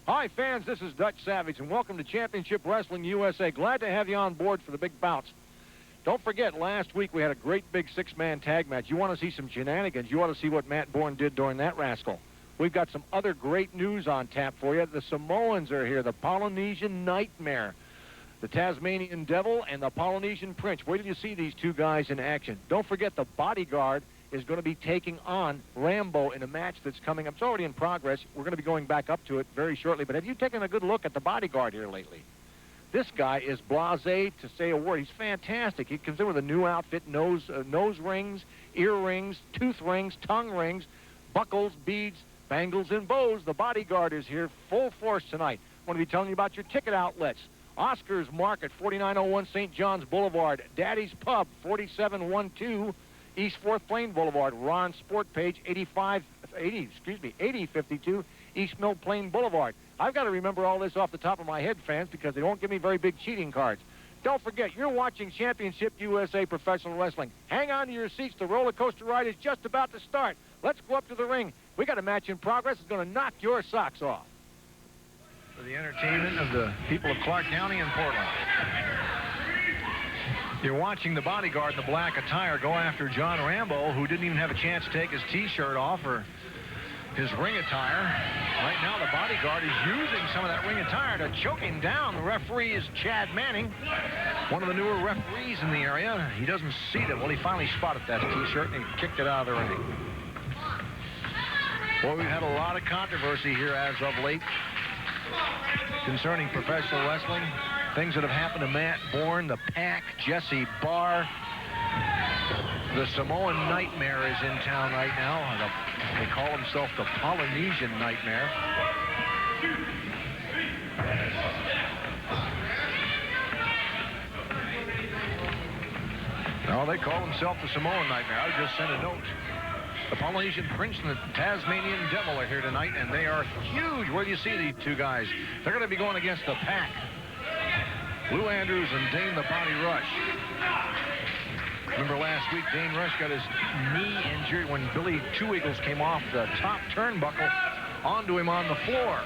Hi, fans. This is Dutch Savage, and welcome to Championship Wrestling USA. Glad to have you on board for the big bouts. Don't forget, last week we had a great big six-man tag match. You want to see some shenanigans, you ought to see what Matt Bourne did during that rascal. We've got some other great news on tap for you. The Samoans are here, the Polynesian Nightmare, the Tasmanian Devil, and the Polynesian Prince. Wait till you see these two guys in action. Don't forget, the Bodyguard is going to be taking on Rambo in a match that's coming up. It's already in progress. We're going to be going back up to it very shortly. But have you taken a good look at the Bodyguard here lately? This guy is blasé to say a word. He's fantastic. He comes in with a new outfit, nose rings, ear rings, tooth rings, tongue rings, buckles, beads, bangles, and bows. The Bodyguard is here full force tonight. I want to be telling you about your ticket outlets. Oscar's Market, 4901 St. John's Boulevard. Daddy's Pub, 4712 East 4th Plain Boulevard. Ron Sport Page, 8052 East Mill Plain Boulevard. I've got to remember all this off the top of my head, fans, because they won't give me very big cheating cards. Don't forget, you're watching Championship USA Professional Wrestling. Hang on to your seats. The roller coaster ride is just about to start. Let's go up to the ring. We got a match in progress. It's going to knock your socks off. For the entertainment of the people of Clark County and Portland. You're watching the Bodyguard in the black attire go after John Rambo, who didn't even have a chance to take his T-shirt off or his ring attire. Right now, the Bodyguard is using some of that ring attire to choke him down. The referee is Chad Manning, one of the newer referees in the area. He doesn't see it. Well, he finally spotted that T-shirt and he kicked it out of the ring. Well, we've had a lot of controversy here as of late concerning professional wrestling. Things that have happened to Matt Bourne, the Pack, Jesse Barr. The Samoan Nightmare is in town right now. They call himself the Polynesian Nightmare. No, they call himself the Samoan Nightmare. I just sent a note. The Polynesian Prince and the Tasmanian Devil are here tonight, and they are huge. Where do you see these two guys? They're going to be going against the Pack. Lou Andrews and Dane the Body Rush. Remember last week, Dane Rush got his knee injured when Billy Two Eagles came off the top turnbuckle onto him on the floor.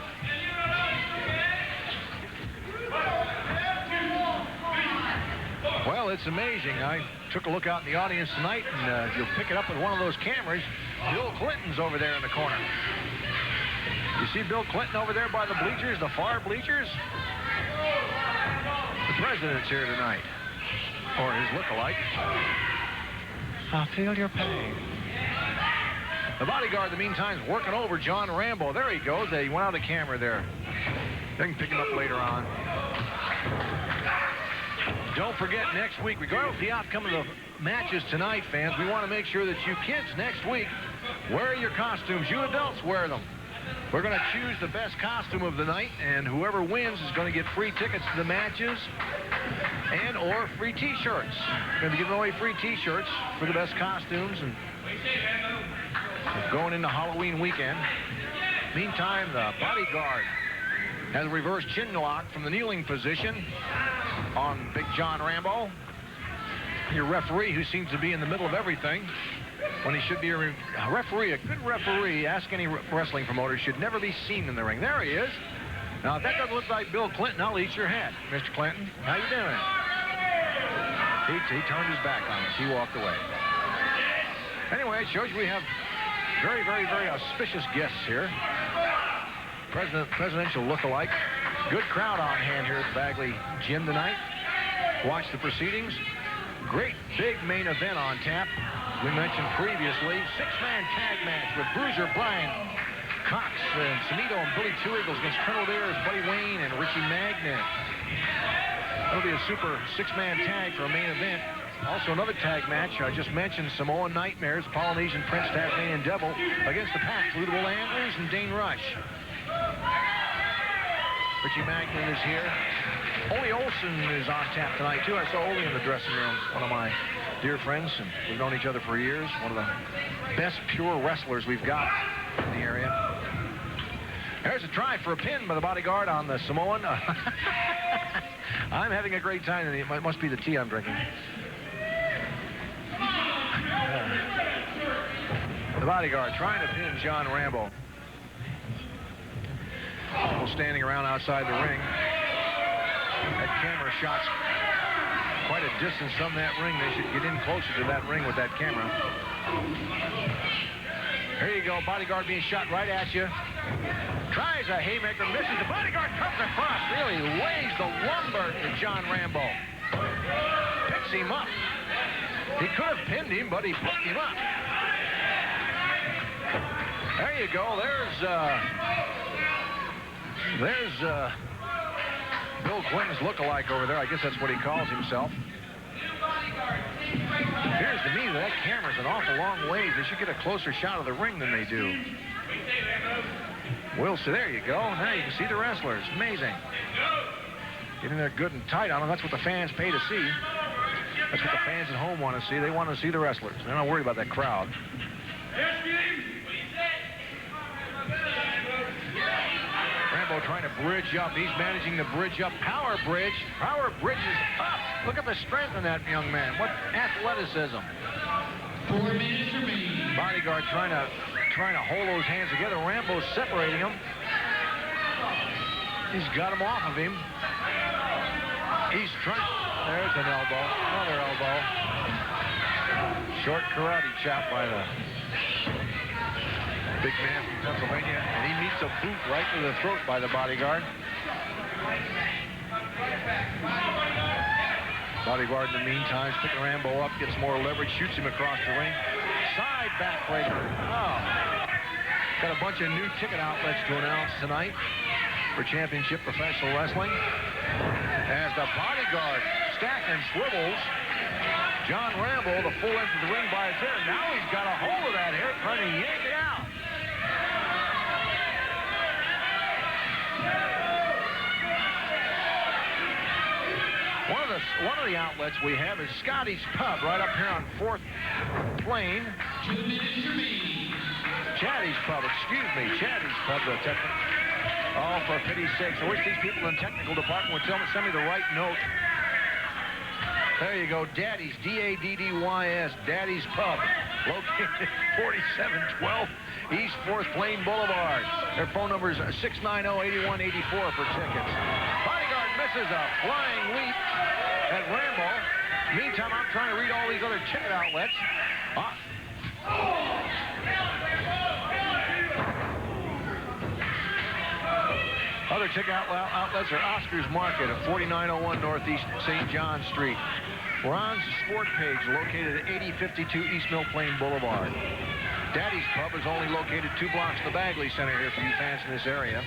Well, it's amazing. I took a look out in the audience tonight, and you'll pick it up with one of those cameras. Bill Clinton's over there in the corner. You see Bill Clinton over there by the bleachers, the far bleachers? The president's here tonight, or his look-alike. I feel your pain. The Bodyguard, in the meantime, is working over John Rambo. There he goes. He went out of camera there. They can pick him up later on. Don't forget, next week, regardless of the outcome of the matches tonight, fans, we want to make sure that you kids next week wear your costumes. You adults wear them. We're going to choose the best costume of the night, and whoever wins is going to get free tickets to the matches and or free T-shirts. We're going to be giving away free T-shirts for the best costumes and going into Halloween weekend. Meantime, the Bodyguard has a reverse chin lock from the kneeling position on Big John Rambo. Your referee, who seems to be in the middle of everything when he should be a referee. A good referee, ask any wrestling promoter, should never be seen in the ring. There he is. Now, if that doesn't look like Bill Clinton, I'll eat your head. Mr. Clinton, how you doing? He turned his back on us. He walked away. Anyway, it shows you we have very, very, very auspicious guests here. Presidential look-alike. Good crowd on hand here at Bagley Gym tonight. Watch the proceedings. Great big main event on tap. We mentioned previously, six-man tag match with Bruiser Brian Cox and Samito and Billy Two Eagles against Colonel Dare's Buddy Wayne and Richie Magnet. That'll be a super six-man tag for a main event. Also another tag match. I just mentioned Samoan Nightmares, Polynesian Prince, Tasmanian Devil against the Pack. Lou Andrews and Dane Rush. Richie Magnet is here. Ole Olsen is on tap tonight, too. I saw Ole in the dressing room. One of my dear friends, and we've known each other for years. One of the best pure wrestlers we've got in the area. There's a try for a pin by the Bodyguard on the Samoan. I'm having a great time, and it must be the tea I'm drinking. The Bodyguard trying to pin John Rambo. People standing around outside the ring. That camera shot's quite a distance from that ring. They should get in closer to that ring with that camera. Here you go. Bodyguard being shot right at you. Tries a haymaker, misses. The Bodyguard comes across, really lays the lumber to John Rambo. Picks him up. He could have pinned him, but he picked him up. There you go. There's Bill Clinton's look-alike over there. I guess that's what he calls himself. Appears to me that camera's an awful long ways. They should get a closer shot of the ring than they do. We'll see. There you go. Now you can see the wrestlers. Amazing. Getting there good and tight on them. That's what the fans pay to see. That's what the fans at home want to see. They want to see the wrestlers. They're not worried about that crowd. Rambo trying to bridge up. He's managing to bridge up. Power bridge. Power bridges up. Look at the strength in that young man. What athleticism. 4 minutes remaining. Bodyguard trying to hold those hands together. Rambo's separating them. He's got him off of him. He's trying. There's an elbow. Another elbow. Short karate chop by the big man from Pennsylvania. And he meets a boot right to the throat by the Bodyguard. Bodyguard, in the meantime, is picking Rambo up, gets more leverage, shoots him across the ring. Side backbreaker. Oh. Got a bunch of new ticket outlets to announce tonight for Championship Professional Wrestling. As the Bodyguard stacks and swivels John Rambo the full length of the ring by his hair. Now he's got a hold of that hair, trying to yank it out. One of the outlets we have is Scotty's Pub right up here on 4th Plain. 2 minutes remaining. Chatty's Pub, excuse me. Chatty's Pub, the technical. Oh, for pity's sakes. I wish these people in the technical department would send me the right note. There you go. Daddy's, D-A-D-D-Y-S, Daddy's Pub, located 4712 East 4th Plain Boulevard. Their phone number is 690-8184 for tickets. Bodyguard misses a flying leap at Rambo. Meantime, I'm trying to read all these other ticket outlets. Other ticket outlets are Oscar's Market at 4901 Northeast St. John Street. Ron's Sport Page, located at 8052 East Mill Plain Boulevard. Daddy's Pub is only located 2 blocks from the Bagley Center here for you fans in this area.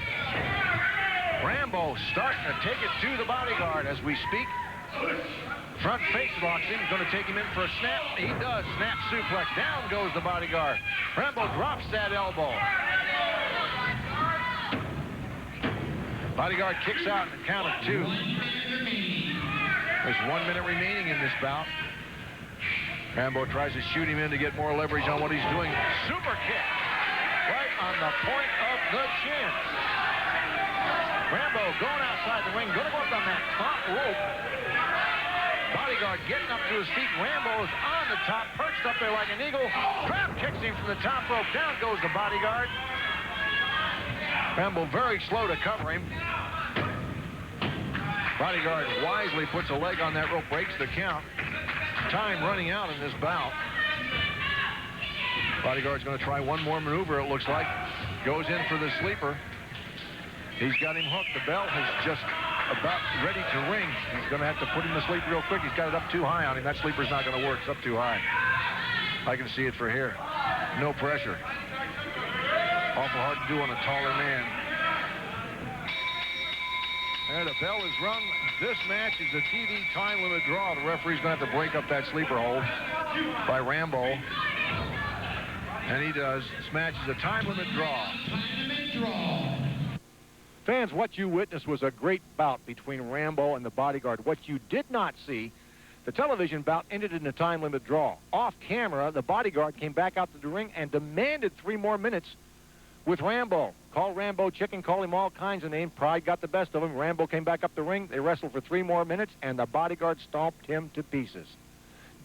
Rambo starting to take it to the Bodyguard as we speak. Front face locks in. He's going to take him in for a snap. He does. Snap suplex. Down goes the Bodyguard. Rambo drops that elbow. Bodyguard kicks out in the count of 2. There's 1 minute remaining in this bout. Rambo tries to shoot him in to get more leverage on what he's doing. Super kick. Right on the point of the chin. Rambo going outside the ring. Going to go up on that top rope. Bodyguard getting up to his feet. Rambo is on the top, perched up there like an eagle. Drop kicks him from the top rope. Down goes the Bodyguard. Rambo very slow to cover him. Bodyguard wisely puts a leg on that rope, breaks the count. Time running out in this bout. Bodyguard's going to try one more maneuver, it looks like. Goes in for the sleeper. He's got him hooked. The bell is just about ready to ring. He's going to have to put him to sleep real quick. He's got it up too high on him. That sleeper's not going to work. It's up too high. I can see it for here. No pressure. Awful hard to do on a taller man. And the bell is rung. This match is a TV time limit draw. The referee's going to have to break up that sleeper hold by Rambo. And he does. This match is a time limit draw. Time limit draw. Fans, what you witnessed was a great bout between Rambo and the Bodyguard. What you did not see, the television bout ended in a time limit draw. Off camera, the Bodyguard came back out to the ring and demanded 3 more minutes with Rambo. Called Rambo chicken, called him all kinds of names. Pride got the best of him. Rambo came back up the ring. They wrestled for 3 more minutes, and the Bodyguard stomped him to pieces.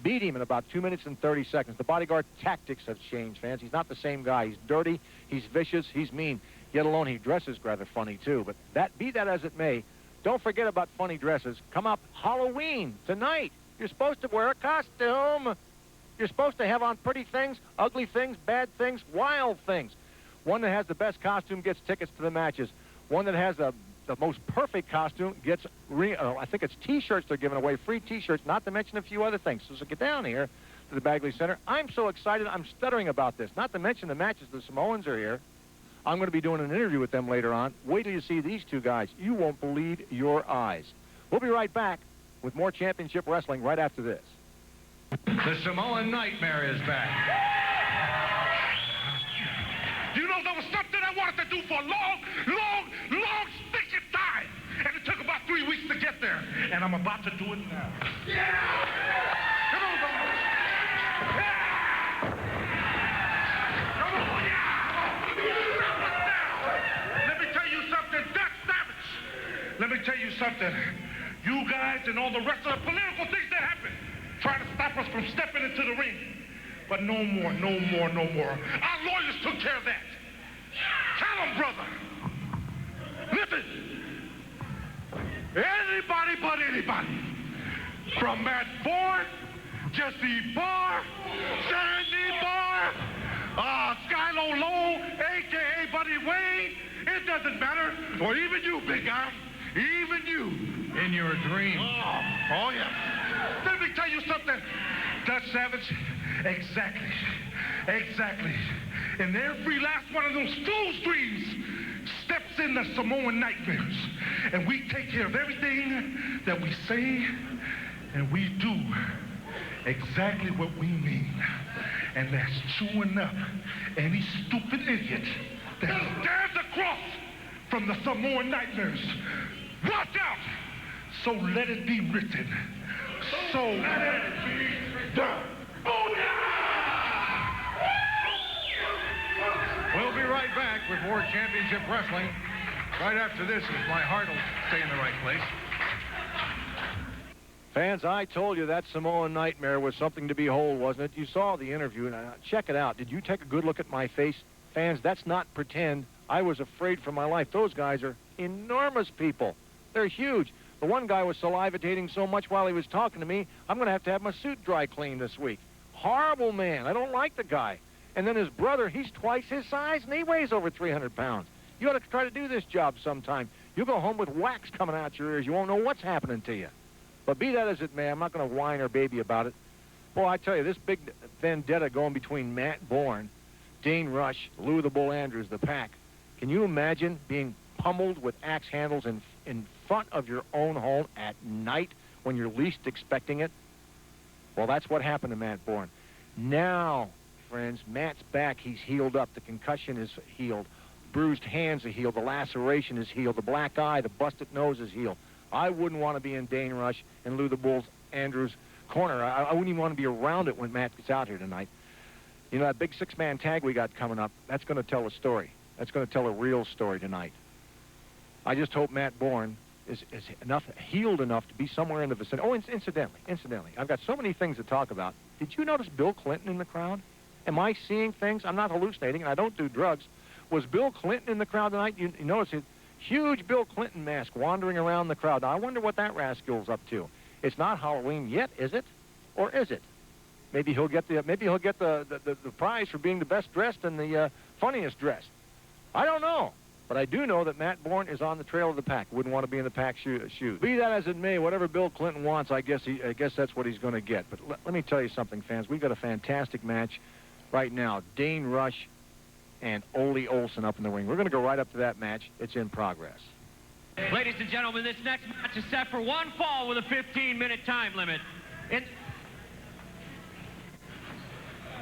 Beat him in about 2 minutes and 30 seconds. The Bodyguard tactics have changed, fans. He's not the same guy. He's dirty. He's vicious. He's mean. yet alone he dresses rather funny, too. But be that as it may, don't forget about funny dresses. Come up Halloween tonight. You're supposed to wear a costume. You're supposed to have on pretty things, ugly things, bad things, wild things. One that has the best costume gets tickets to the matches. One that has the most perfect costume gets, I think it's T-shirts they're giving away, free T-shirts, not to mention a few other things. So get down here to the Bagley Center. I'm so excited, I'm stuttering about this. Not to mention the matches, the Samoans are here. I'm going to be doing an interview with them later on. Wait till you see these two guys. You won't believe your eyes. We'll be right back with more championship wrestling right after this. The Samoan Nightmare is back. You know, there was something I wanted to do for a long stinking time. And it took about 3 weeks to get there. And I'm about to do it now. Yeah! Come on, Bobo. Yeah! Come on, yeah! Let me tell you something, Dutch Savage. Let me tell you something. You guys and all the rest of the political things that happen trying to stop us from stepping into the ring. But no more, no more, no more. Our lawyers took care of that. Tell them, brother. Listen. Anybody but anybody. From Matt Bourne, Jesse Barr, Sandy Barr, Skylo Lowe, a.k.a. Buddy Wayne, it doesn't matter. Or even you, big guy. Even you. In your dream. Oh, yes. Let me tell you something, Dutch Savage. Exactly. And every last one of those fool's dreams steps in the Samoan Nightmares. And we take care of everything that we say and we do exactly what we mean. And that's chewing up any stupid idiot that stands across from the Samoan Nightmares. Watch out! So let it be written. So let it be done. We'll be right back with more championship wrestling. Right after this, if my heart will stay in the right place. Fans, I told you that Samoan Nightmare was something to behold, wasn't it? You saw the interview. Now, check it out. Did you take a good look at my face? Fans, that's not pretend. I was afraid for my life. Those guys are enormous people. They're huge. The one guy was salivating so much while he was talking to me, I'm going to have my suit dry cleaned this week. Horrible man. I don't like the guy. And then his brother, he's twice his size, and he weighs over 300 pounds. You ought to try to do this job sometime. You'll go home with wax coming out your ears. You won't know what's happening to you. But be that as it may, I'm not going to whine or baby about it. Boy, I tell you, this big vendetta going between Matt Bourne, Dane Rush, Lou the Bull Andrews, the Pack. Can you imagine being pummeled with axe handles in front of your own home at night when you're least expecting it? Well, that's what happened to Matt Bourne. Now, friends, Matt's back. He's healed up. The concussion is healed. Bruised hands are healed. The laceration is healed. The black eye, the busted nose is healed. I wouldn't want to be in Dane Rush and Lou the Bull Andrews' corner. I wouldn't even want to be around it when Matt gets out here tonight. You know, that big six-man tag we got coming up, that's going to tell a story. That's going to tell a real story tonight. I just hope Matt Bourne is healed enough to be somewhere in the vicinity. Oh, incidentally, I've got so many things to talk about. Did you notice Bill Clinton in the crowd? Am I seeing things? I'm not hallucinating, and I don't do drugs. Was Bill Clinton in the crowd tonight? You notice a huge Bill Clinton mask wandering around the crowd. Now, I wonder what that rascal's up to. It's not Halloween yet, is it? Or is it? Maybe he'll get the prize for being the best dressed and the funniest dressed. I don't know. But I do know that Matt Bourne is on the trail of the Pack. Wouldn't want to be in the Pack shoes. Be that as it may, whatever Bill Clinton wants, I guess that's what he's going to get. But let me tell you something, fans. We've got a fantastic match right now. Dane Rush and Ole Olsen up in the ring. We're going to go right up to that match. It's in progress. Ladies and gentlemen, this next match is set for one fall with a 15-minute time limit.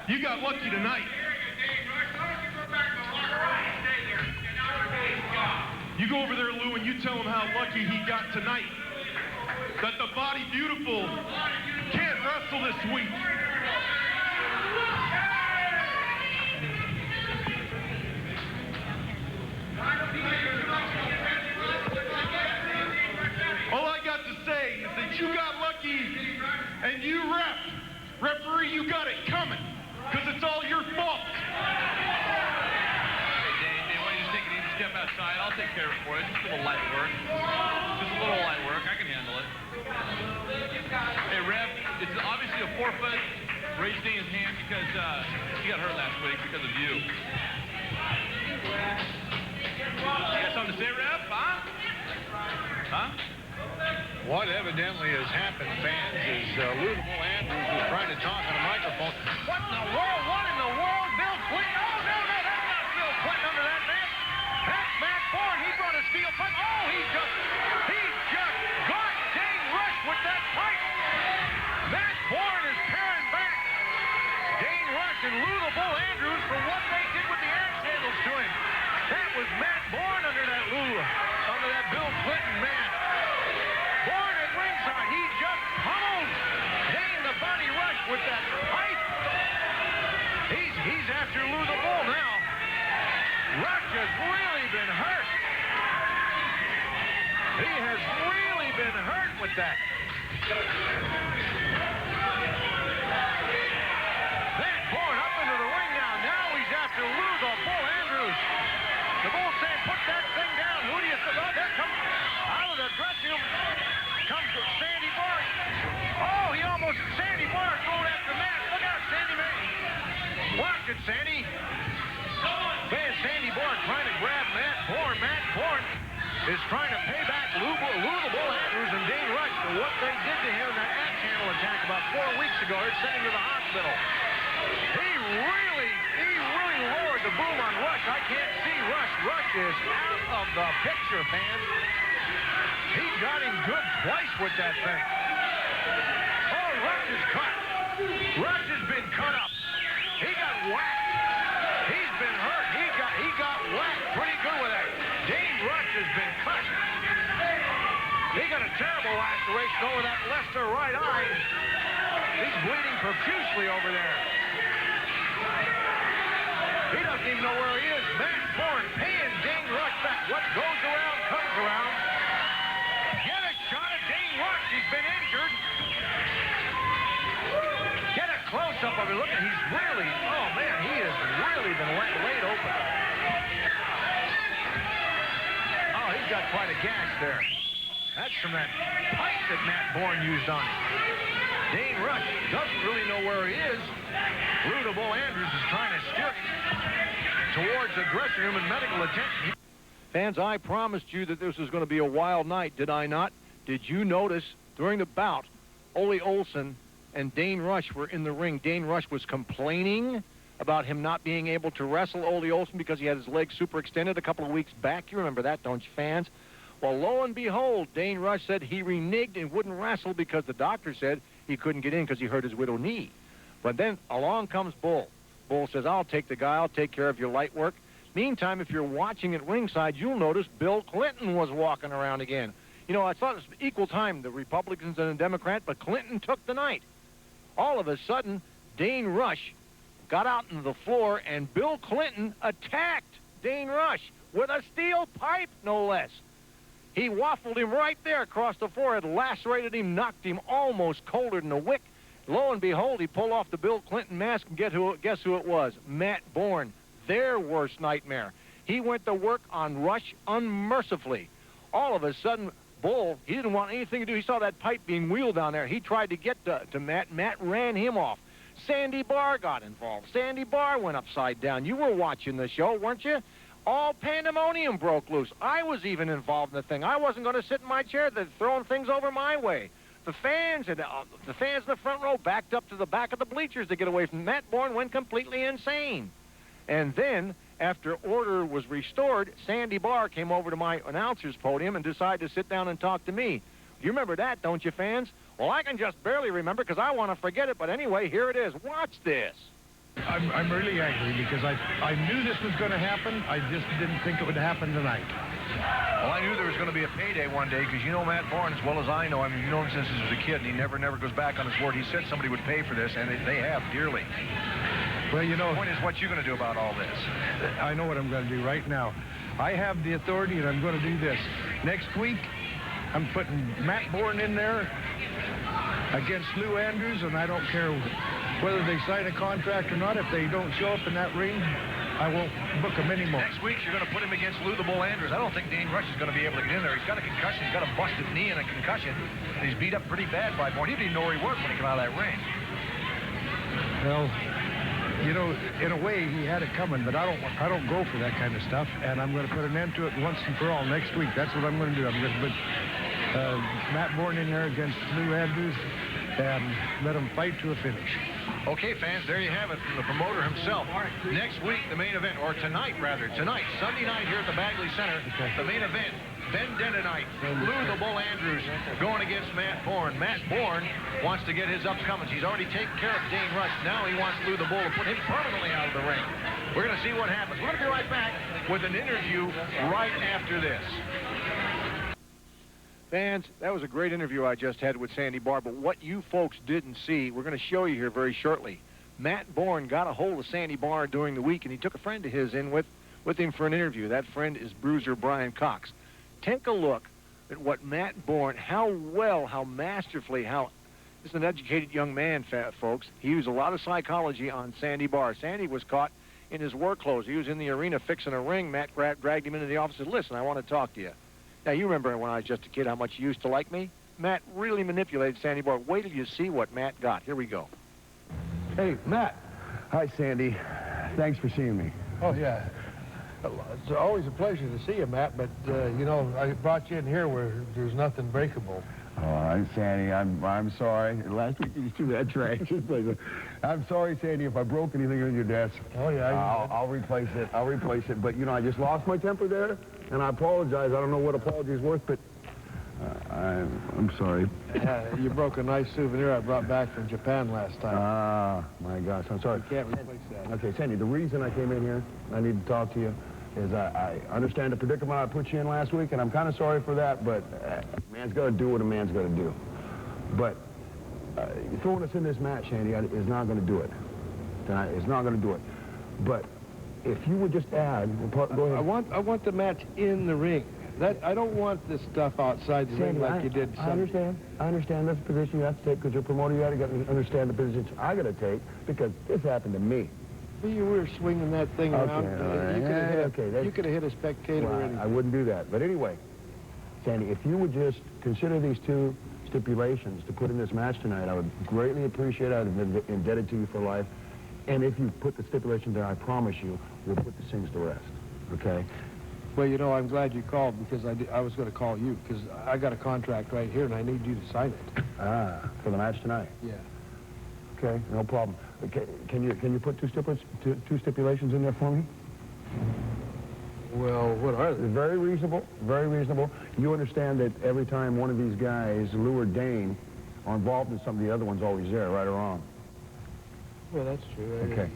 You got lucky tonight. You go over there, Lou, and you tell him how lucky he got tonight. That the Body Beautiful can't wrestle this week. All I got to say is that you got lucky and you referee, you got it coming, because it's all your fault. Dane, why don't you just take an easy step side. I'll take care of it for you. Just a little light work. Just a little light work. I can handle it. Hey, ref, it's obviously a forfeit. Raise Dane's hand because he got hurt last week because of you. You got something to say, ref? Huh? Huh? What evidently has happened, fans, is Louisville Andrews was trying to talk on a microphone. What in the world? What in the world? Bill Clinton? Oh, no, that's not Bill Clinton under that man. That's Matt Bourne. He brought a steel pipe. Oh, he just got Dane Rush with that pipe. Matt Bourne is tearing back Dane Rush and Louisville Andrews for what they did with the axe handles to him. That was Matt Bourne under that Bill Clinton man. Bourne at ringside. He just pummeled Dane the Body Rush with that pipe. He's after Louisville now. Rush has really been hurt. He has really been hurt with that. Matt Bourne up into the ring now. Now he's after Louisville Andrews. The Bull saying, put that thing down. Who do you think? Oh, there comes out of the dressing room. Comes Sandy Barr. Oh, Sandy Barr going after Matt. Look out, Sandy, man. Watch it, Sandy. Man, Sandy Barr trying to grab Matt Bourne. Matt Bourne is trying to pay back Louisville Andrews and Dane Rush for what they did to him in that axe handle attack about 4 weeks ago. They're sending him to the hospital. He really lowered the boom on Rush. I can't see Rush. Rush is out of the picture, fans. He got him good twice with that thing. Oh, Rush is cut. Rush has been cut up. He got whacked. He's been hurt. He got whacked pretty good with that. Dane Rush has been cut. He got a terrible laceration over that left or right eye. He's bleeding profusely over there. He doesn't even know where he is. Matt Bourne paying Dane Rush back. What goes around comes around. Get a shot at Dane Rush. He's been injured. Get a close-up of him. Look, he's really, oh man, he has really been laid open. Oh, he's got quite a gash there. That's from that pipe that Matt Bourne used on him. Dane Rush doesn't really know where he is. Louisville Andrews is trying to steer him towards the dressing room and medical attention. Fans, I promised you that this was going to be a wild night, did I not? Did you notice during the bout, Ole Olsen and Dane Rush were in the ring. Dane Rush was complaining about him not being able to wrestle Ole Olsen because he had his legs super extended a couple of weeks back. You remember that, don't you, fans? Well, lo and behold, Dane Rush said he reneged and wouldn't wrestle because the doctor said he couldn't get in because he hurt his widow knee. But then along comes Bull. Bull says, I'll take the guy. I'll take care of your light work. Meantime, if you're watching at ringside, you'll notice Bill Clinton was walking around again. You know, I thought it was equal time, the Republicans and the Democrat, but Clinton took the night. All of a sudden, Dane Rush got out into the floor, and Bill Clinton attacked Dane Rush with a steel pipe, no less. He waffled him right there across the forehead, lacerated him, knocked him almost colder than a wick. Lo and behold, he pulled off the Bill Clinton mask, and guess who it was? Matt Bourne, their worst nightmare. He went to work on Rush unmercifully. All of a sudden, Bull, he didn't want anything to do. He saw that pipe being wheeled down there. He tried to get to Matt. Matt ran him off. Sandy Barr got involved. Sandy Barr went upside down. You were watching the show, weren't you? All pandemonium broke loose. I was even involved in the thing. I wasn't going to sit in my chair. They're throwing things over my way. The fans in the front row backed up to the back of the bleachers to get away from Matt Bourne. Went completely insane. And then, after order was restored, Sandy Barr came over to my announcer's podium and decided to sit down and talk to me. You remember that, don't you, fans? Well, I can just barely remember because I want to forget it. But anyway, here it is. Watch this. I'm really angry because I knew this was going to happen. I just didn't think it would happen tonight. Well, I knew there was going to be a payday one day because you know Matt Bourne as well as I know. I mean, you've known him since he was a kid, and he never goes back on his word. He said somebody would pay for this, and they have dearly. Well, you know... The point is, what you going to do about all this? I know what I'm going to do right now. I have the authority, and I'm going to do this. Next week, I'm putting Matt Bourne in there against Lou Andrews, and I don't care whether they sign a contract or not. If they don't show up in that ring, I won't book him anymore. Next week, you're going to put him against Lou the Bull Andrews. I don't think Dane Rush is going to be able to get in there. He's got a concussion. He's got a busted knee and a concussion. And he's beat up pretty bad by Bourne. He didn't even know where he was when he came out of that ring. Well, you know, in a way, he had it coming, but I don't go for that kind of stuff, and I'm going to put an end to it once and for all next week. That's what I'm going to do. I'm going to put Matt Bourne in there against Lou Andrews and let him fight to a finish. Okay, fans, there you have it from the promoter himself. Next week, the main event, or tonight, rather. Tonight, Sunday night here at the Bagley Center, the main event. Vendetta-night, Lou the Bull Andrews going against Matt Bourne. Matt Bourne wants to get his upcomings. He's already taken care of Dane Rush. Now he wants Lou the Bull to put him permanently out of the ring. We're going to see what happens. We're going to be right back with an interview right after this. Fans, that was a great interview I just had with Sandy Barr, but what you folks didn't see, we're going to show you here very shortly. Matt Bourne got a hold of Sandy Barr during the week, and he took a friend of his in with him for an interview. That friend is bruiser Brian Cox. Take a look at what Matt Bourne, how masterfully, this is an educated young man, folks. He used a lot of psychology on Sandy Barr. Sandy was caught in his work clothes. He was in the arena fixing a ring. Matt dragged him into the office and said, listen, I want to talk to you. Now, you remember when I was just a kid how much you used to like me? Matt really manipulated Sandy Barr. Wait till you see what Matt got. Here we go. Hey, Matt. Hi, Sandy. Thanks for seeing me. Oh, yeah. It's always a pleasure to see you, Matt, but, you know, I brought you in here where there's nothing breakable. Oh, Sandy, I'm sorry. Last week you threw that trash. I'm sorry, Sandy, if I broke anything on your desk. Oh, yeah. I'll replace it. I'll replace it. But, you know, I just lost my temper there, and I apologize. I don't know what apology is worth, but I'm sorry. You broke a nice souvenir I brought back from Japan last time. Ah, my gosh, I'm sorry. You can't replace that. Okay, Sandy, the reason I came in here, I need to talk to you, is I understand the predicament I put you in last week, and I'm kind of sorry for that, but a man's got to do what a man's got to do. But throwing us in this match, Sandy, is not going to do it. It's not going to do it. But if you would just add... Go ahead. I want the match in the ring. I don't want this stuff outside the ring like you did Sunday. I understand that's the position you have to take because you're a promoter. You got to understand the position I got to take because this happened to me. You were swinging that thing around. Right. You could have hit a spectator or anything. I wouldn't do that. But anyway, Sandy, if you would just consider these two stipulations to put in this match tonight, I would greatly appreciate it. I'd have been indebted to you for life. And if you put the stipulation there, I promise you, we'll put the things to rest. Okay? Well, you know, I'm glad you called because I was going to call you because I got a contract right here and I need you to sign it. Ah, for the match tonight? Yeah. Okay, no problem. Okay, can you put two stipulations in there for me? Well, what are they? Very reasonable, very reasonable. You understand that every time one of these guys, Lou or Dane, are involved in something, the other one's always there, right or wrong? Well, that's true. Okay.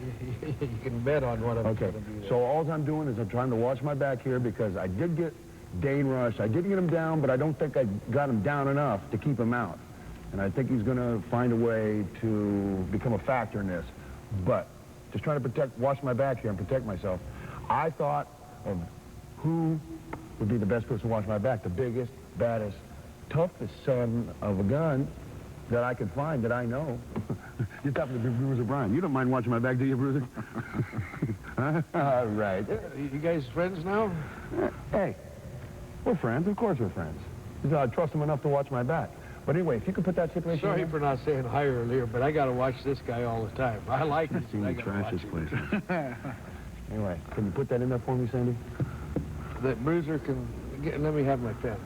You can bet on one of them. Okay, so all I'm doing is I'm trying to watch my back here because I did get Dane Rush. I did get him down, but I don't think I got him down enough to keep him out. And I think he's going to find a way to become a factor in this. But just trying to watch my back here and protect myself. I thought of who would be the best person to watch my back, the biggest, baddest, toughest son of a gun that I could find that I know. Just happen to be Bruiser Brian. You don't mind watching my back, do you, Bruiser? Huh? All right. You guys friends now? Hey, we're friends. Of course we're friends. I trust him enough to watch my back. But anyway, if you could put that stipulation Sorry in for not saying hi earlier, but I got to watch this guy all the time. I like him. Seen the trash this place. Anyway, can you put that in there for me, Sandy? That Bruiser can... let me have my pen.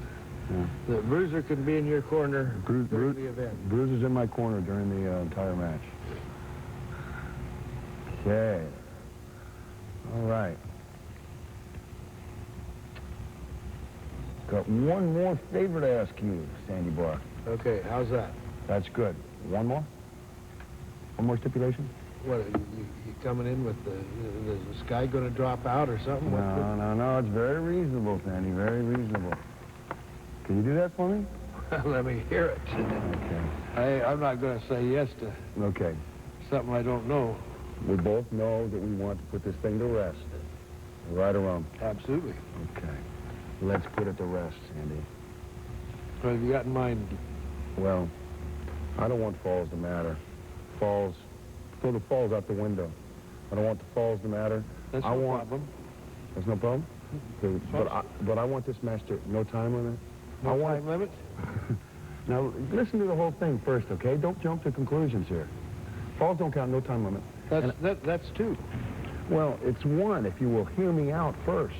Yeah. The Bruiser can be in your corner during the event. Bruiser's in my corner during the entire match. Okay. All right. Got one more favor to ask you, Sandy Barr. Okay, how's that? That's good. One more? One more stipulation? What, you coming in with is the sky going to drop out or something? No, it's very reasonable, Sandy, very reasonable. Can you do that for me? Let me hear it. Okay. I'm not going to say yes to Okay. something I don't know. We both know that we want to put this thing to rest. Right or wrong? Absolutely. Okay. Let's put it to rest, Sandy. What have you got in mind? Well, I don't want falls to matter. Falls, throw the falls out the window. I don't want the falls to matter. That's no problem. That's no problem? Okay, but I want this match to, no time limit? No time limit? Now, listen to the whole thing first, okay? Don't jump to conclusions here. Falls don't count, no time limit. That's 2. Well, it's 1 if you will hear me out first.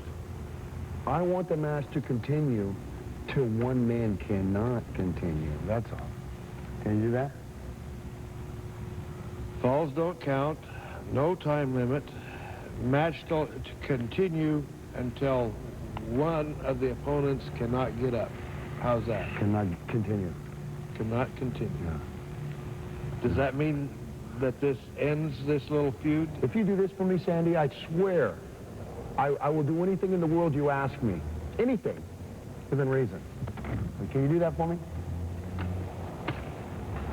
I want the match to continue till one man cannot continue. That's all. Can you do that? Falls don't count. No time limit. Match to continue until one of the opponents cannot get up. How's that? Cannot continue. Cannot continue. Yeah. Does that mean that this ends this little feud? If you do this for me, Sandy, I swear I will do anything in the world you ask me. Anything within reason. Can you do that for me?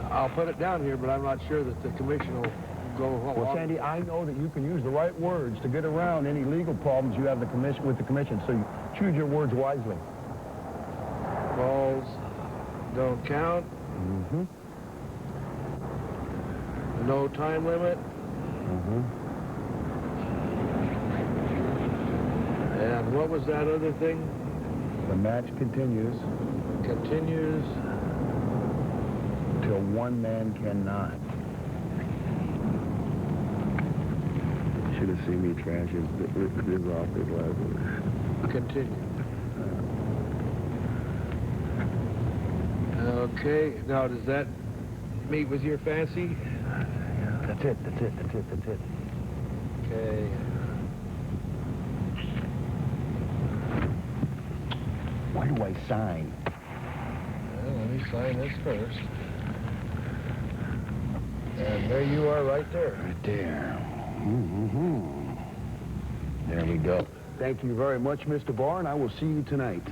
I'll put it down here, but I'm not sure that the commission will go along. Well, Sandy, I know that you can use the right words to get around any legal problems you have with the commission, so you choose your words wisely. Balls don't count. Mm-hmm. No time limit. Mm-hmm. And what was that other thing? The match continues Continues. till one man cannot. Should have seen me trash his office last week. Continue. Okay, now does that meet with your fancy? That's it. Okay. Why do I sign? Well, let me sign this first. And there you are right there. Right there. Mm-hmm. There we go. Thank you very much, Mr. Barr, and I will see you tonight.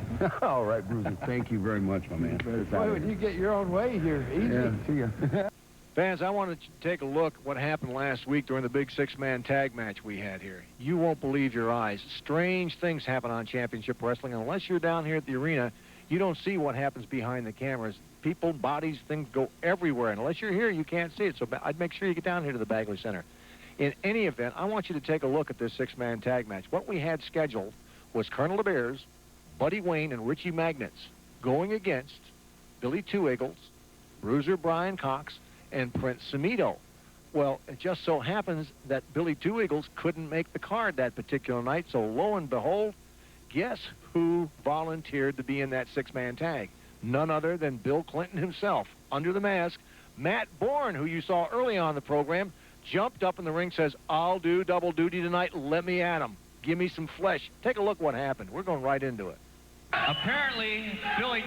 All right, Bruiser. Thank you very much, my man. Boy, when you get your own way here, easy. Yeah, see ya. Fans, I wanted to take a look at what happened last week during the big 6-man tag match we had here. You won't believe your eyes. Strange things happen on Championship Wrestling. Unless you're down here at the arena, you don't see what happens behind the cameras. People, bodies, things go everywhere. And unless you're here, you can't see it. So I'd make sure you get down here to the Bagley Center. In any event, I want you to take a look at this 6-man tag match. What we had scheduled was Colonel DeBeers, Buddy Wayne, and Richie Magnets going against Billy Two Eagles, Bruiser Brian Cox, and Prince Samito. Well, it just so happens that Billy Two Eagles couldn't make the card that particular night, so lo and behold, guess who volunteered to be in that 6-man tag? None other than Bill Clinton himself. Under the mask, Matt Bourne, who you saw early on in the program, jumped up in the ring, says, "I'll do double duty tonight. Let me at him. Give me some flesh." Take a look what happened. We're going right into it. Apparently, Billy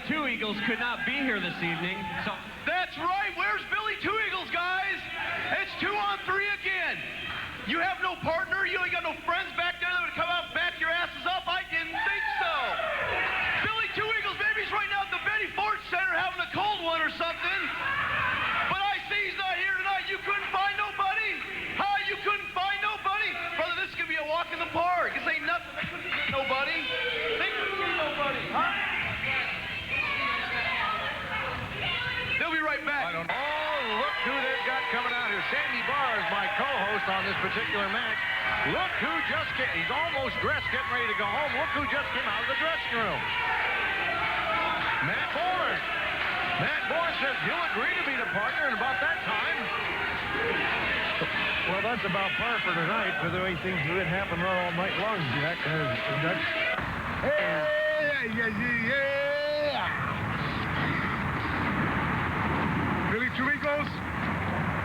Two Eagles could not be here this evening. So That's right. Where's Billy Two Eagles, guys? It's 2-on-3 again. You have no partner? You ain't got no friends back there that would come out and back your asses up? I didn't think so. Billy Two Eagles, maybe he's right now at the Betty Ford Center having a cold one or something. But I see he's not here tonight. You couldn't find nobody? Huh? You couldn't find nobody? Brother, this could be a walk in the park. This ain't nothing. They couldn't get nobody. They couldn't get nobody. Huh? They'll be right back. I don't know. Oh, look who they've got coming out here. Sandy Barr is my co-host on this particular match. Look who just came. He's almost dressed, getting ready to go home. Look who just came out of the dressing room. Matt Bourne. Matt Bourne says he'll agree to be the partner, and about that time. Well, that's about par for tonight, for the way things have been happening all night long, Jack. Billy Two Eagles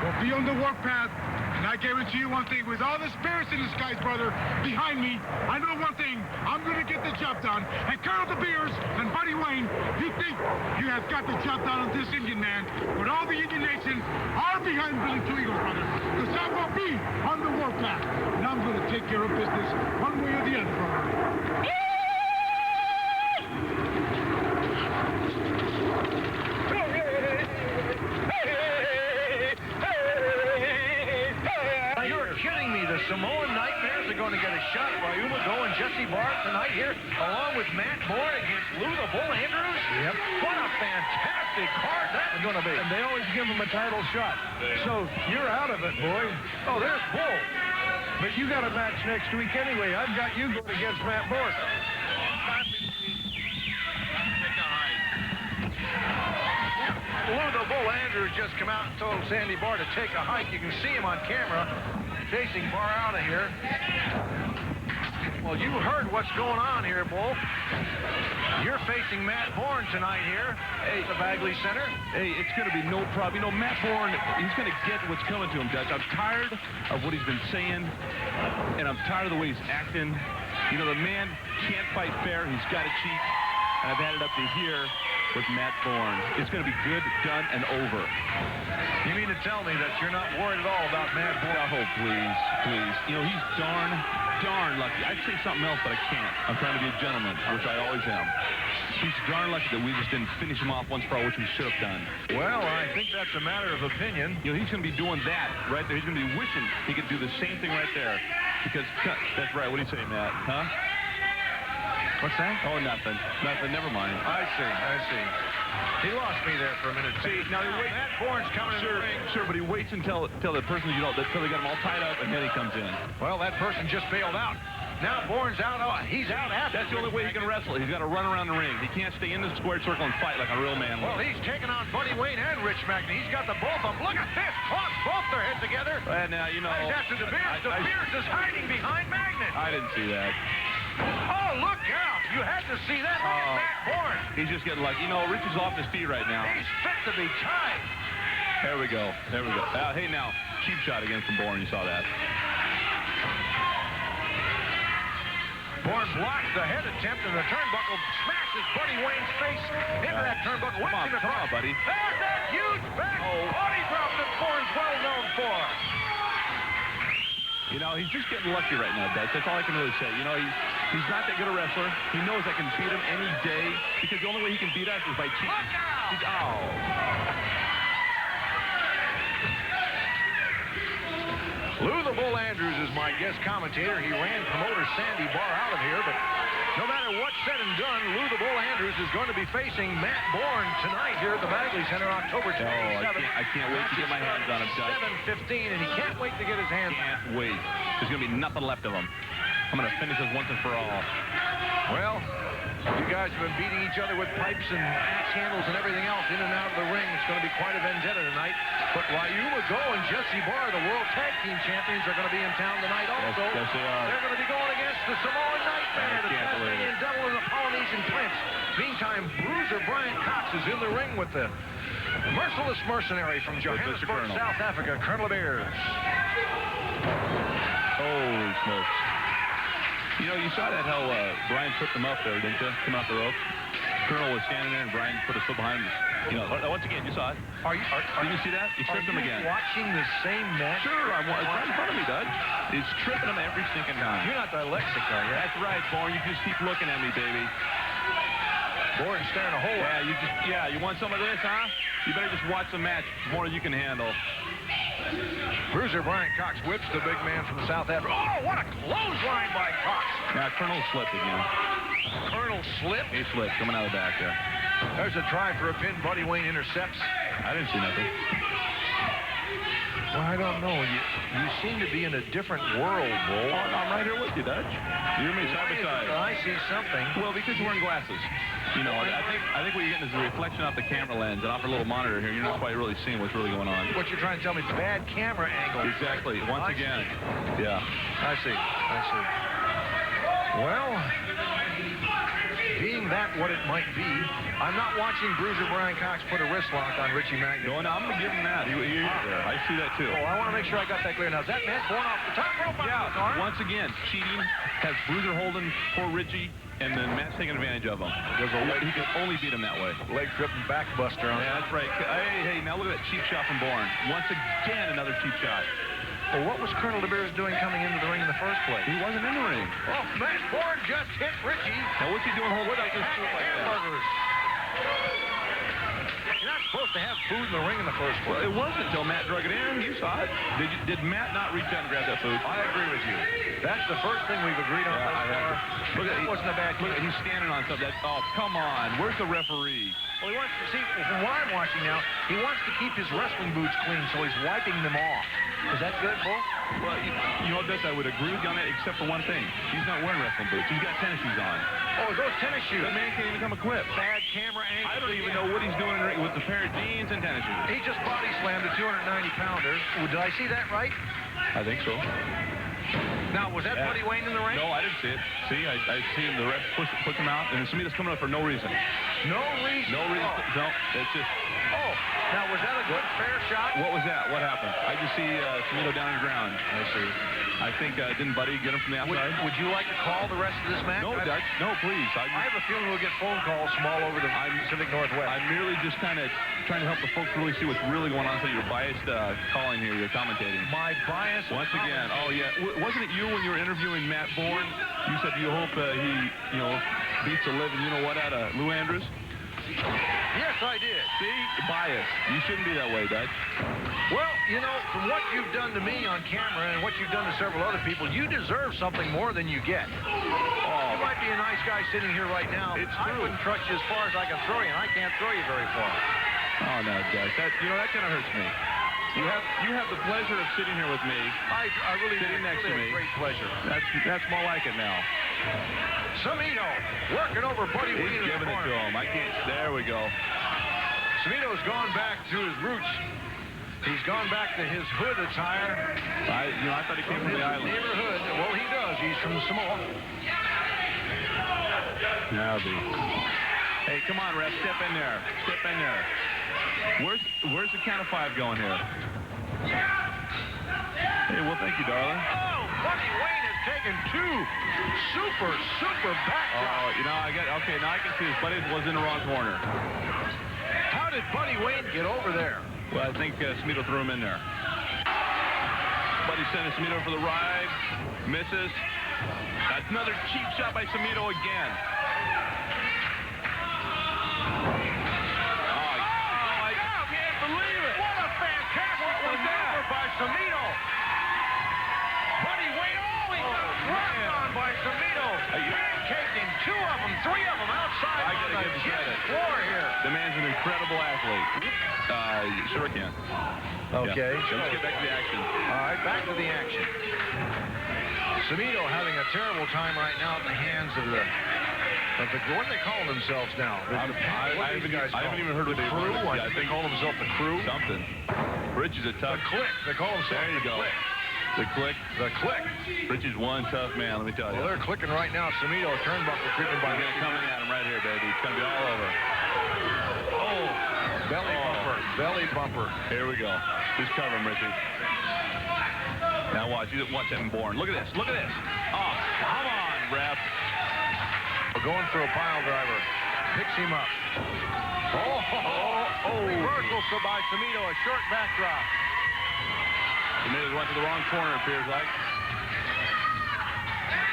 will be on the warpath. And I guarantee you one thing, with all the spirits in the skies, brother, behind me, I know one thing, I'm going to get the job done. And Colonel DeBeers and Buddy Wayne, you think you have got the job done on this Indian man, but all the Indian Nation are behind Billy Two Eagles, brother. Because I'm going to be on the warpath. And I'm going to take care of business one way or the other, brother. You're kidding me. The Samoan Nightmares are going to get a shot at Umago and Jesse Barr tonight here, along with Matt Bourne against Lou the Bull Andrews. Yep. What a fantastic card that's going to be. And they always give him a title shot. So you're out of it, boy. Oh, there's Bull. But you got a match next week anyway. I've got you going against Matt Bourne. Lou the Bull Andrews just come out and told Sandy Barr to take a hike. You can see him on camera chasing Barr out of here. Well, you heard what's going on here, Bull. You're facing Matt Bourne tonight here at the Bagley Center. Hey, it's going to be no problem. You know, Matt Bourne, he's going to get what's coming to him, Dutch. I'm tired of what he's been saying, and I'm tired of the way he's acting. You know, the man can't fight fair. He's got to cheat. And I've had it up to here with Matt Bourne. It's going to be good, done, and over. You mean to tell me that you're not worried at all about Matt Bourne? Oh, please, please. You know, he's darn lucky. I'd say something else, but I can't. I'm trying to be a gentleman, which I always am. He's darn lucky that we just didn't finish him off once for all, which we should have done. Well, I think that's a matter of opinion. You know, he's going to be doing that right there. He's going to be wishing he could do the same thing right there. Because, that's right. What do you say, Matt? Huh? What's that? Oh, nothing. Nothing. Never mind. I see. He lost me there for a minute. See, now he waits. Matt Bourne's coming in the ring. Sure, but he waits until the person, you know, until they got him all tied up, and then he comes in. Well, that person just bailed out. Now Bourne's out. He's out after. That's the only way he can wrestle. He's got to run around the ring. He can't stay in the squared circle and fight like a real man. Well, he's taking on Buddy Wayne and Rich Magny. He's got the both of them. Look at this. Clock both their heads together. And now, you know. He's after De Beers. De Beers is hiding behind Magny. I didn't see that. Oh, look out. You had to see that. Look at Matt Bourne. He's just getting lucky. You know, Rich is off his feet right now. He's fit to be tied. There we go. Hey, now, cheap shot again from Bourne. You saw that. Bourne blocks the head attempt, and the turnbuckle smashes Buddy Wayne's face into that turnbuckle. Come on, buddy. There's that huge back body drop that Bourne's well known for. You know, he's just getting lucky right now, Dutch. That's all I can really say. You know, he's not that good a wrestler. He knows I can beat him any day because the only way he can beat us is by cheating. Look out! Lou the Bull Andrews is my guest commentator. He ran promoter Sandy Barr out of here, but no matter what's said and done, Lou the Bull Andrews is going to be facing Matt Bourne tonight here at the Bagley Center, October 27th. I can't wait to get my hands on him, Dutch. 7:15, and he can't wait to get his hands on him. Can't wait. There's going to be nothing left of him. I'm going to finish this once and for all. Well, you guys have been beating each other with pipes and axe handles and everything else in and out of the ring. It's going to be quite a vendetta tonight. But Ryu Mago and Jesse Barr, the World Tag Team Champions, are going to be in town tonight also. Yes, they are. They're going to be going against the Samoan Nightmare, the Tasmanian Devil, and the Polynesian Prince. Meantime, Bruiser Brian Cox is in the ring with the merciless mercenary from Johannesburg, South Africa, Colonel Beers. Holy smokes. You know, you saw that how Brian tripped him up there, didn't you? Come off the rope. Colonel was standing there, and Brian put his foot behind him. You know, once again, you saw it. Did you see that? He tripped him again. Watching the same match? Sure, it's right in front of me, Dud. He's tripping him every stinking time. You're not dyslexic, are you? That's right, Bourne. You just keep looking at me, baby. Bourne staring a hole. Yeah, you want some of this, huh? You better just watch the match. More than you can handle. Bruiser Brian Cox whips the big man from South Africa. Oh, what a clothesline by Cox. Now, Colonel slipped again. Colonel slipped? He slipped, coming out of the back there. There's a try for a pin. Buddy Wayne intercepts. I didn't see nothing. Well, I don't know. You seem to be in a different world, Bull. Oh, I'm right here with you, Dutch. You and me side by side. I see something. Well, because you're wearing glasses. You know, I think what you're getting is the reflection off the camera lens, and off a little monitor here, you're not quite really seeing what's really going on. What you're trying to tell me is bad camera angle. Exactly. Once again. Yeah. I see. Well, being that what it might be, I'm not watching Bruiser Brian Cox put a wrist lock on Richie Magny. No, I'm going to give him that. I see that, too. Oh, I want to make sure I got that clear. Now, is that Matt Bourne off the top rope? Yeah, once again, cheating, has Bruiser holding poor Richie, and then Matt's taking advantage of him. He can only beat him that way. Leg tripping back buster on. Yeah, that's right. Hey, now look at that cheap shot from Bourne. Once again, another cheap shot. Well, what was Colonel De Beers doing coming into the ring in the first place? He wasn't in the ring. Oh, Matt Bourne just hit Richie. Now, what's he doing holding up his food like that? You're not supposed to have food in the ring in the first place. Well, it wasn't until Matt drug it in. You saw it. Did Matt not reach out and grab that food? I agree with you. That's the first thing we've agreed on thus far. Look at, that wasn't a bad look, kick. he's standing on something. Oh, come on. Where's the referee? Well, he wants to see, from what I'm watching now, he wants to keep his wrestling boots clean, so he's wiping them off. Is that good, Bull? Well, you know what, Dutch, I would agree with you on that, except for one thing. He's not wearing wrestling boots. He's got tennis shoes on. Oh, those tennis shoes. That man can't even come equipped. Bad camera angle. I don't even know what he's doing with the pair of jeans and tennis shoes. He just body slammed a 290-pounder. Did I see that right? I think so. Now, was that Buddy Wayne in the ring? No, I didn't see it. See, I seen the ref push him out, and Samito's coming up for no reason. No reason. No reason. Oh. No, it's just... Oh, now was that a good, fair shot? What was that? What happened? I just see Samito down on the ground. I see. I think, didn't Buddy get him from the outside? Would you like to call the rest of this match? No, Dutch. No, please. I have a feeling we'll get phone calls from all over the Pacific Northwest. I'm merely just kind of trying to help the folks really see what's really going on. So you're biased calling here. You're commentating. My bias. Once again. Oh, yeah. Wasn't it you when you were interviewing Matt Bourne? You said you hope he, beats the living you-know-what out of Lou Andrews? Yes, I did. See? Bias. You shouldn't be that way, Dutch. Well, from what you've done to me on camera and what you've done to several other people, you deserve something more than you get. Oh, you might be a nice guy sitting here right now. It's I true. wouldn't trust you as far as I can throw you, and I can't throw you very far. Oh, no, Dutch. That kind of hurts me. You have the pleasure of sitting here with me. I really sitting next to me. Great pleasure. That's more like it now. Samito working over Buddy Wayne in the Giving it corner. to him. I can't. There we go. Samito's gone back to his roots. He's gone back to his hood attire. I thought he came from the island. Neighborhood. Well, he does. He's from Samoa. Now, hey, come on, ref. Step in there. Step in there. Where's the count of 5 going here? Hey, well, thank you, darling. Oh, Buddy Wayne has taken 2 super backdrops. Okay, now I can see this. Buddy was in the wrong corner. How did Buddy Wayne get over there? Well, I think Samito threw him in there. Buddy sending Samito for the ride. Misses. That's another cheap shot by Samito again. By Samito. Buddy Wayne, he got rocked on by Samito. Pancaking 2 of them, 3 of them outside on the gym floor here. The man's an incredible athlete. Sure can. Okay. Yeah. Let's get back to the action. All right, back to the action. Samito having a terrible time right now at the hands of the what do they call themselves now? I haven't even heard what they crew. Yeah, I think they call themselves the crew. Something. Rich is a tough. The Click. They call themselves there you the go. Click. The Click. The Click. Rich is one tough man, let me tell you. Well, they're clicking right now. Samito turnbuckle treatment by They're coming at him right here, baby. It's going to be all over. Oh, belly bumper. Belly bumper. Here we go. Just cover him, Richie. Now watch. Watch that Bourne. Look at this. Look at this. Oh, come on, ref. We're going for a pile driver. Picks him up. Reversal by Samito, a short backdrop. Samito went to the wrong corner, it appears like.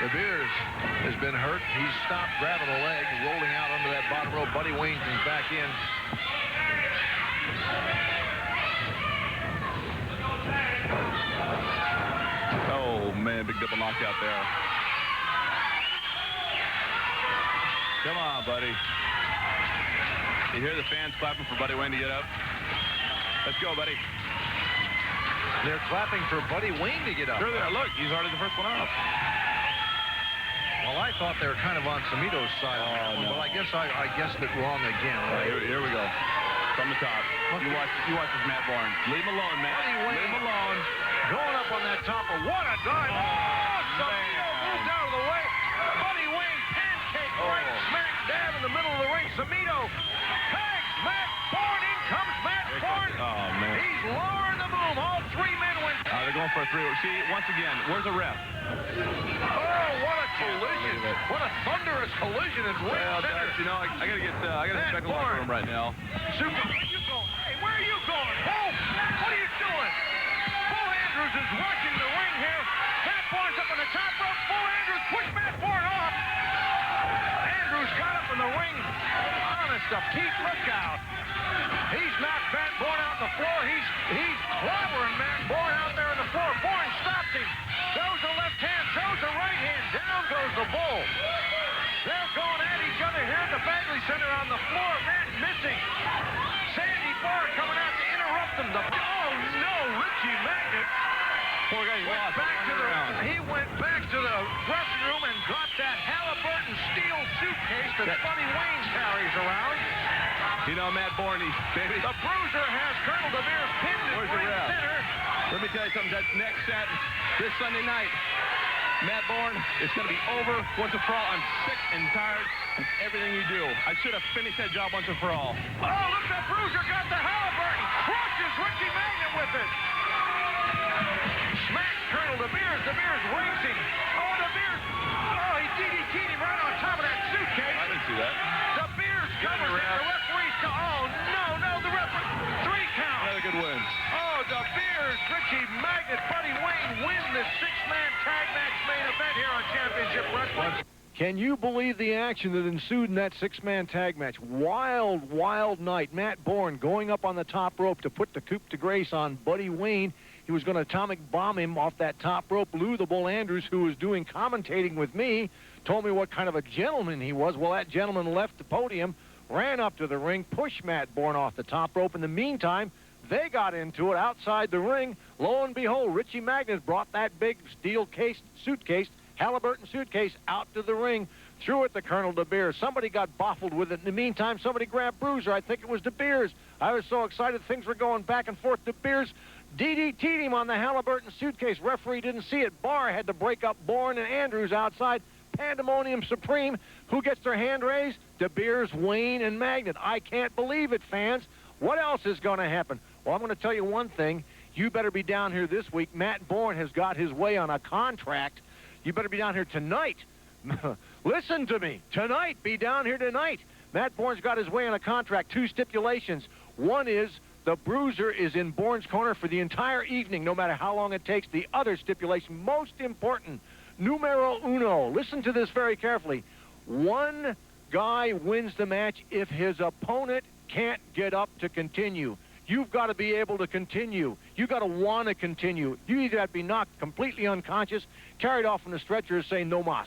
De Beers has been hurt. He's stopped, grabbing a leg, rolling out under that bottom rope. Buddy Wayne comes back in. Oh, man, big double knockout there. Come on, buddy. You hear the fans clapping for Buddy Wayne to get up? Let's go, buddy. They're clapping for Buddy Wayne to get up. Sure they are. Look, he's already the first one off. Well, I thought they were kind of on Samito's side. No. But I guessed it wrong again. Right? Here we go. From the top. You watch this Matt Bourne. Leave him alone, Matt. Buddy Wayne. Leave him alone. Going up on that top of what a dive. Samito moved out of the way. Buddy Wayne pancake right smack dab in the middle of the ring. Samito tags Matt Bourne. In comes Matt Bourne. Oh, man. He's lowering the boom. All 3 men went. They're going for a 3. See, once again, where's the ref? Oh, what a collision. What a thunderous collision in ring center. I gotta check the locker room right now. Super, where are you going? Hey, where are you going? Bull, what are you doing? Bull Andrews is rushing the ring here. Matt Bourne's up on the top rope. Bull Andrews pushed Matt Bourne off. Andrews got up in the ring. Honest to Pete, look out. He's knocked Matt Bourne out on the floor. He's clobbering Matt Bourne out there on the floor. Bourne stops him. Throws a left hand, throws a right hand. Down goes the Bull. Poor guy lost. He went back to the dressing room and got that Halliburton steel suitcase that Buddy Wayne carries around. You know, Matt Bourne, baby. The Bruiser has Colonel DeVere's pinned in Where's the right ref? center. Let me tell you something. That next set, this Sunday night, Matt Bourne, it's going to be over once and for all. I'm sick and tired of everything you do. I should have finished that job once and for all. Oh, look, the Bruiser got the Halliburton. Crushes Richie Magnet with it. Smack Colonel DeVere's. DeVere's racing. Oh, DeVere's. Oh, he DDT'd him right on top of that suitcase. I didn't see that. DeVere's covers it. The referee's oh, no, the referee. 3 count. Another good win. Oh, DeVere's, Richie Magnet, Buddy Wayne win the 6-man tag match main event here on Championship Wrestling. Can you believe the action that ensued in that 6-man tag match? Wild, wild night. Matt Bourne going up on the top rope to put the coup de grace on Buddy Wayne. He was going to atomic bomb him off that top rope. Lou the Bull Andrews, who was doing commentating with me, told me what kind of a gentleman he was. Well, that gentleman left the podium, ran up to the ring, pushed Matt Bourne off the top rope. In the meantime, they got into it outside the ring. Lo and behold, Richie Magnet brought that big steel suitcase, Halliburton suitcase, out to the ring, threw it to Colonel DeBeers. Somebody got baffled with it. In the meantime, somebody grabbed Bruiser. I think it was DeBeers. I was so excited things were going back and forth. DeBeers DDT'd him on the Halliburton suitcase. Referee didn't see it. Barr had to break up Bourne and Andrews outside. Pandemonium supreme. Who gets their hand raised? DeBeers, Wayne, and Magnet. I can't believe it, fans. What else is going to happen? Well, I'm going to tell you one thing. You better be down here this week. Matt Bourne has got his way on a contract. You better be down here tonight. Listen to me. Tonight. Be down here tonight. Matt Bourne's got his way on a contract. 2 stipulations. One is the Bruiser is in Bourne's corner for the entire evening, no matter how long it takes. The other stipulation, most important, numero uno. Listen to this very carefully. One guy wins the match if his opponent can't get up to continue. You've got to be able to continue. You've got to want to continue. You either have to be knocked completely unconscious, carried off on the stretcher, saying no mas.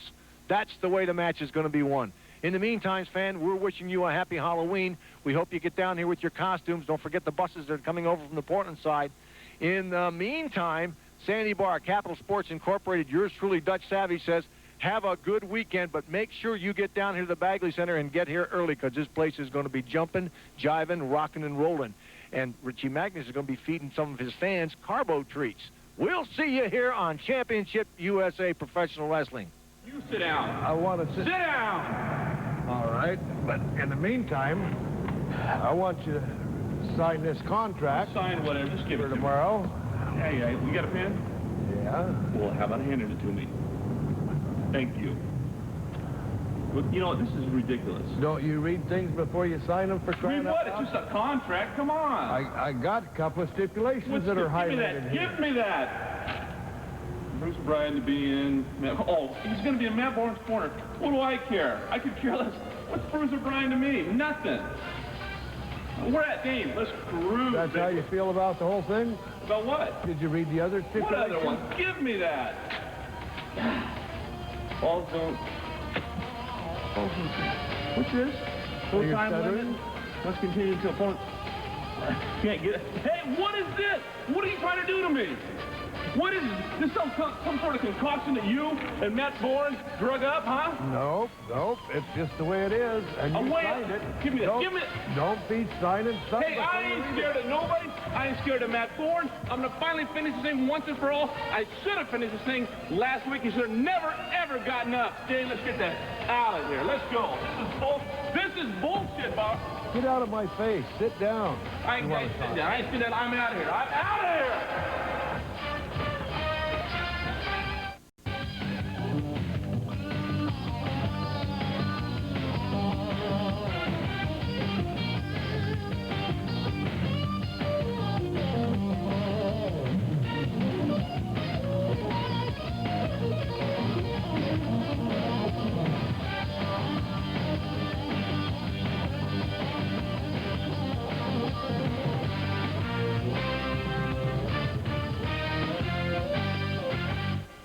That's the way the match is going to be won. In the meantime, fan, we're wishing you a happy Halloween. We hope you get down here with your costumes. Don't forget the buses that are coming over from the Portland side. In the meantime, Sandy Bar, Capital Sports Incorporated, yours truly, Dutch Savage, says, have a good weekend, but make sure you get down here to the Bagley Center and get here early, because this place is going to be jumping, jiving, rocking, and rolling. And Richie Magnus is going to be feeding some of his fans carbo treats. We'll see you here on Championship USA Professional Wrestling. You sit down. I want to Sit down. All right, but in the meantime, I want you to sign this contract Sign whatever. Just give it for to me. tomorrow. Hey, we got a pen? Yeah. Well, how about handing it to me? Thank you. Well, you know, this is ridiculous. Don't you read things before you sign them for Read crying what? out It's loud? just a contract. Come on. I got a couple of stipulations that are Give me highlighted that. here. Give me that. Bruce Bryan to be in. Oh, he's going to be in Matt Bourne's corner. What do I care? I could care less. What's Bruce Bryan to me? Nothing. We're at Dave. Let's cruise. That's how you feel about the whole thing? About what? Did you read the other What stipulations? other one? Give me that. Balls don't. What's this? Full you're time stuttering? limit. Must continue until opponent. Can't get it. Hey, what is this? What are you trying to do to me? What is this? This some sort of concoction that you and Matt Bourne drug up, huh? Nope. It's just the way it is. And you Away. signed it. Give me that. Don't, Give me it. Don't be signing stuff. Hey, I ain't scared of nobody. I ain't scared of Matt Bourne. I'm gonna finally finish this thing once and for all. I should have finished this thing last week. You should have never, ever gotten up. Dave, let's get that out of here. Let's go. This is bullshit, Bob. Get out of my face. Sit down. I ain't sitting down. I'm out of here. I'm out of here.